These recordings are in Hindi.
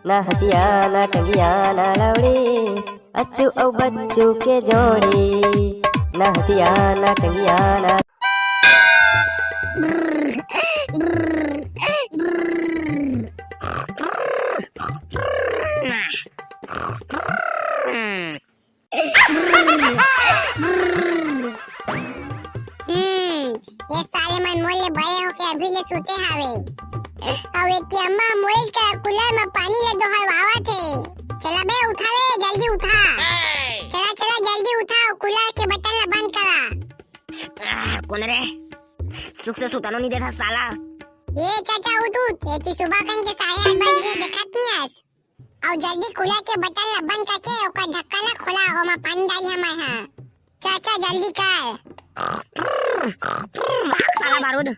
ना हसिया ना टंगिया ना लवड़ी, अच्छू औ बच्चू के जोड़ी। ना हसिया ना टंगिया ना ये साले मन मोले बड़े होके अभी ले सुते हावे। अब एक अम्मा मोइज का कूलर में पानी ले दोहलवावा थे। चला बे उठा ले, जल्दी उठा। चला चला जल्दी उठा, कूलर के बटन ला बंद करा। कौन रे? सुख से सुतानो नहीं देता साला। ये चाचा उठ उठ, एती सुबह कन के 8:30 बज गए, देखत नहीं हस। और जल्दी कूलर के बटन ला बंद करके ओकर ढक्कन ला खोला, ओमा पानी डाली हमार हां। चाचा जल्दी कर। साला बारूद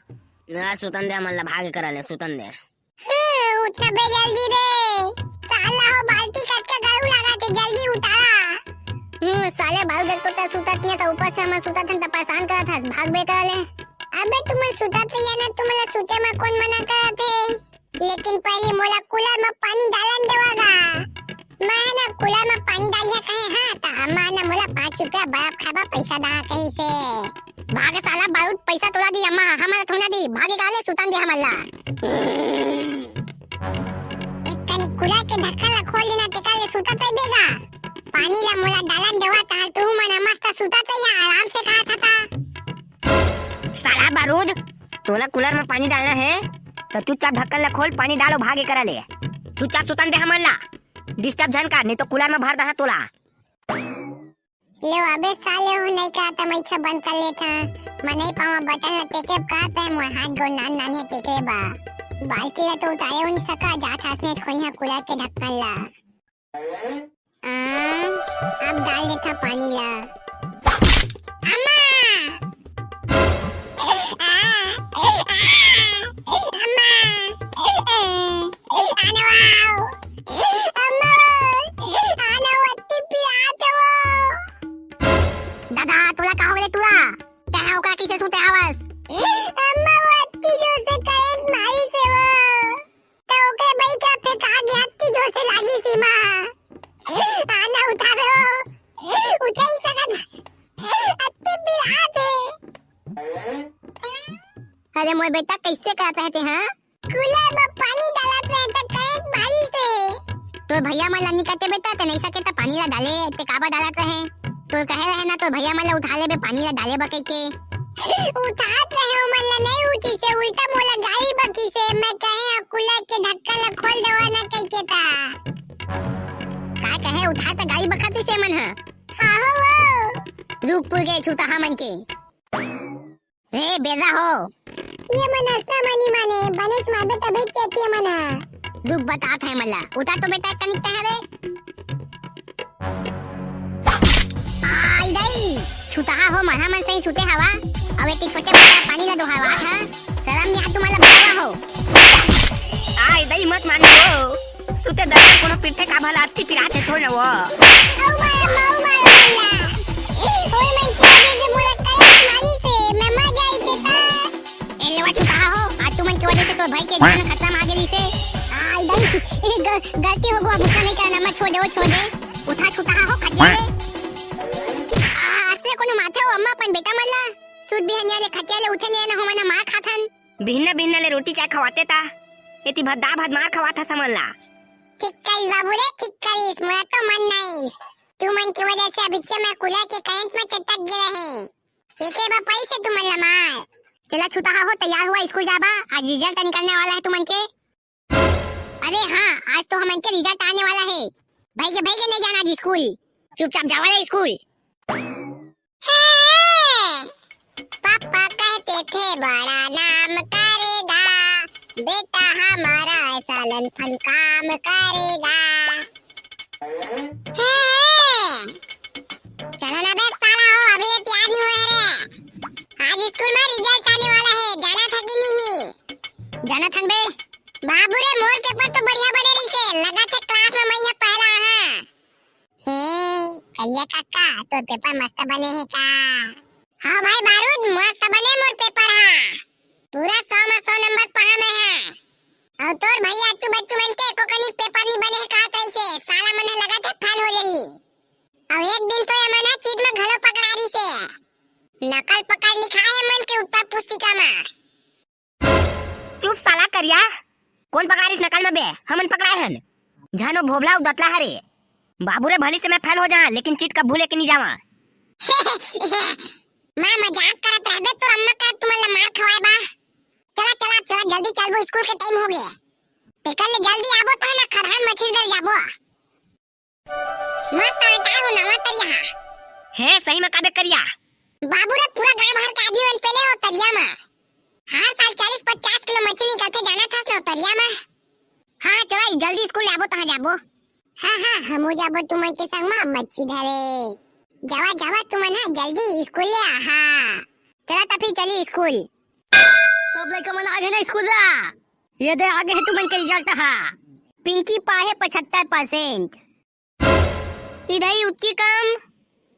ना सुतन दे, मन ला भाग करले सुतन दे। उठना बे जल्दी रे, साला हो बाल्टी कट के गलू लगा के जल्दी उठा। साले बारूद एक तो सुतत नहीं था, ऊपर से हम सुतत हन त परेशान करत हस, भाग बे करले। अबे तुम सुतत नहीं है ना, तुमला सुते में कौन मना करत है? लेकिन पहले मोला कूलर में पानी डालन देवागा। मैं ना कूलर में पानी डालिया कहे हां त अम्मा ना मोला 5 रुपया बर्फ खाबा पैसा दा कहीं से। भागे साला बारूद, पैसा तोला दी अम्मा, हमारा थोड़ा दी, भागे काले सुतन दे हमला। एक कनी कूलर के ढक्कन ला खोल देना, टेकाले सुतत बेगा। पानी ला मोला डालन देवा त तू मना मस्त सुतत या आराम से कहा था। साला बारूद, तोला कूलर में पानी डालना है तो चुपचाप ढक्कन ला खोल, पानी डालो, भागे करा ले। चुपचाप सुतन दे हमला, डिस्टर्ब जन कर, नहीं तो कूलर में भर दहा तोला। ले अबे साले हो नहीं कहता, मैं इच्छा बंद कर लेता। मैं नहीं पाऊँ बटन ला टेके कहता है, मोर हाथ गो नान नान है टेके बा। बाल्टी ला तो उतारे हो नहीं सका, जात हंसने खोई है कूलर के ढक्कन ला। अब डाल देता पानी ला। अम्मा! अम्मा! आनवाओ! अम्मा! आनवत्ती पिराते हो! दादा तुला का होले तुला? त्या ओका किसे सुते आवाज? अम्मा वत्ती जो से करंट मारी से वो. तो ओके बाई का फेंका गया अत्ती जो से लागी सी मां. आना उठावे हो. उठा ही सकत. अत्ती पिराते. अरे मोय बेटा कैसे करत रहते हैं? कूलर में पानी डालत रहे तो करंट मारी से. तो भैया मन लन्नी करते बेटा तो नहीं सके तो पानी ला डाले ते काबा डालत रहे. तो कहे रहे ना तो भैया मन ला उठा ले बे पानी ला डाले बके के. उठात रहे हो मन ला नहीं उठी से उल्टा मोला गाली बकी से. मैं कहे कूलर के ढक्कन ला खोल देवा ना कह के ता. का कहे उठा तो गाली बकती से मन है. हां हो रूपपुर के छूता हा मन के. रे बेजा हो ये मन हंसना मनी माने बनेस माबे तबीयत कहती है मना. दुख बतात है मला उठा तो बेटा कनिकता है रे. आई दई छूता हो महा मन सही सुते हवा. अब एक छोटे बच्चा पानी ला दोहावा था. शर्म नहीं आतु मला बतावा हो. आई दई मत मानो सुते दर कोनो पिठे का भला अत्ती पिराते छोड़ वो. औ मारा मला. ओए मन के दे मोला कई मारी से मैं मर जाई के ता. एलवा छूता हो आज तू मन की वजह से तो भाई के जान खत्म आ गई से. आई दई गलती हो गया गुस्सा नहीं करना मत छोड़ दे उठा छूता हो खजे रे. असले कोनो माथे हो अम्मा अपन बेटा मला सुध भी हनिया खचे ले उठे ने हो मना मार खाथन. भिन्न भिन्न ले रोटी चाय खवाते ता एती भद्दा भद मार खवाता समझला. ठीक करिस बाबू रे ठीक करिस मोरा तो मन नहीं. तू मन की वजह से अभी मैं कूलर के करंट में चटक गए हैं. एके बा पैसे तू मन ला मार. चला छूता हो तैयार हुआ स्कूल जाबा. आज रिजल्ट निकलने वाला है तू मन के. अरे हां आज तो हमन के रिजल्ट आने वाला है. भाई के नहीं जाना जी स्कूल. चुपचाप जावा रे स्कूल. पापा कहते थे बड़ा नाम करेगा बेटा हमारा सालन फन काम करेगा. चलो ना बे साला हो अभी तैयार नहीं हुए रे. आज स्कूल में रिजल्ट आने वाला है. जाना था कि नहीं? जाना था बे. बाबू रे मोर पेपर तो बढ़िया बने रही से. लगा था क्लास में मैं यहाँ पहला हां. कन्या काका तो पेपर मस्त बने है का. हाँ भाई बारूद मस्त बने मोर पेपर हां. पूरा 100 में 100 नंबर पहा में है. और तोर भैया अच्छू बच्चू मन के को कनी पेपर नहीं बने पुस्तिका में। चुप साला करिया। कौन पकड़ा इस नकल में बे? हमन पकड़ाए हन। जानो भोबला उदतला हरे। बाबू रे भली से मैं फेल हो जा, लेकिन चीट का भूले के नहीं जावा। मैं मजाक करत रहबे तो अम्मा का तुम्हारे मार खवाए बा। चला चला चला जल्दी चलबो, स्कूल के टाइम हो गए। टेकल ले जल्दी आबो तो ना खरहान मछली घर जाबो। मस्त आटार हो नवा तरिया। है सही में काबे करिया। बाबू रे पूरा गांव भर का आदमी मन पहले हो तरिया में। हर साल 40-50 किलो मछली निकाल के जाना था ना तरिया में। हाँ चला जल्दी स्कूल आबो तो जाबो। हाँ हाँ हमो जाबो तुमन के संग में मच्छी धरे। जावा जावा तुमन हा जल्दी स्कूल ले आहा। चला तभी चली स्कूल। सब लड़का मन आगे ना स्कूल ला। ये दे आगे है तुमन के रिजल्ट हा। पिंकी पाए 75%। इधर ही उत्ती कम।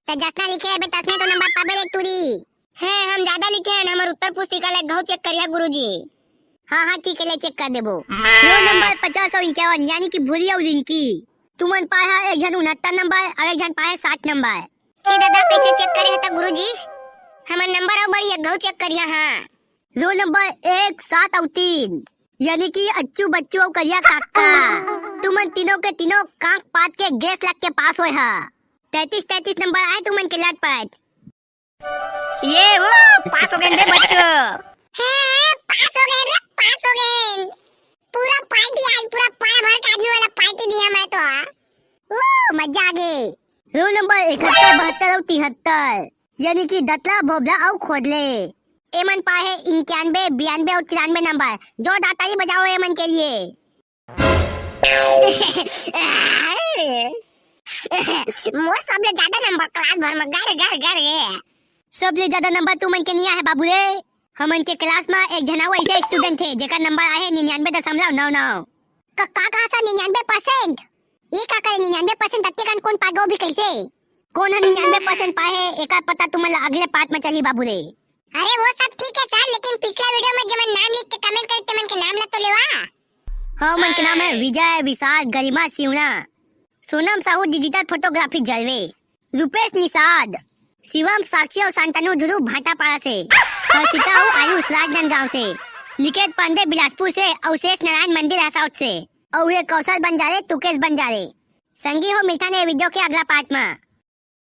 तो जसना लिखे है बेटा तो नंबर पाबे रे तुरी। है हम ज्यादा लिखे हैं। हमारे उत्तर पुस्तिका ले घाव चेक करिया गुरुजी। हाँ हाँ ठीक है ले चेक कर देबो। रोल नंबर 50 और 51 यानी कि भूरी और रिंकी। तुमन पाए है एक जन 69 नंबर और एक जन पाए 60 नंबर। सी दादा कैसे चेक करे है गुरुजी? हमारे नंबर और बड़ी घाव चेक करिया। हाँ रोल नंबर 1, 7 और 3 यानी कि अच्छू बच्चू और करिया काका। तुमन तीनों के तीनों कांक पात के गैस लग के पास होए हा। 33 नंबर आए तुमन के लट पात। ये वो पास हो गए बे बच्चों। पास हो गए रे पास हो गए। पूरा पार्टी आज पूरा पारा भर के आदमी वाला पार्टी दिया मैं तो। मजा आ गई। रोल नंबर 71, 72 और 73 यानी कि दतला भोबला और खोदले। एमन पाए 91, 92 और 93 नंबर। जो दाताली बजाओ एमन के लिए। मोर सबले ज्यादा नंबर क्लास भर में गर गर गर गए। सबले ज्यादा नंबर तुमन के नहीं है बाबू रे। हमन के क्लास में एक जना ऐसे स्टूडेंट थे जेका नंबर आए 99.99। का सा 99%? ये का करे 99% अत्ते कन कौन पागो भी कैसे? कौन है 99% पाए एका पता तुमन अगले पार्ट में चली बाबू रे। अरे वो सब ठीक है सर, लेकिन पिछला वीडियो में जब नाम लिख के कमेंट करते मन के नाम ला तो लेवा। हाँ मन के नाम है विजय, विशाल, गरिमा, सिवना, सोनम साहू डिजिटल फोटोग्राफी जलवे, रुपेश निषाद, शिवम, साक्षी और शांतनु ध्रुव भाटापाड़ा से, हर्षिता और आयुष राजनांदगांव से, निकेत पांडे बिलासपुर से, अवशेष नारायण मंदिर हसाउट से और ये कौशल बंजारे, तुकेश बंजारे। संगी हो मिलता ने वीडियो के अगला पार्ट में।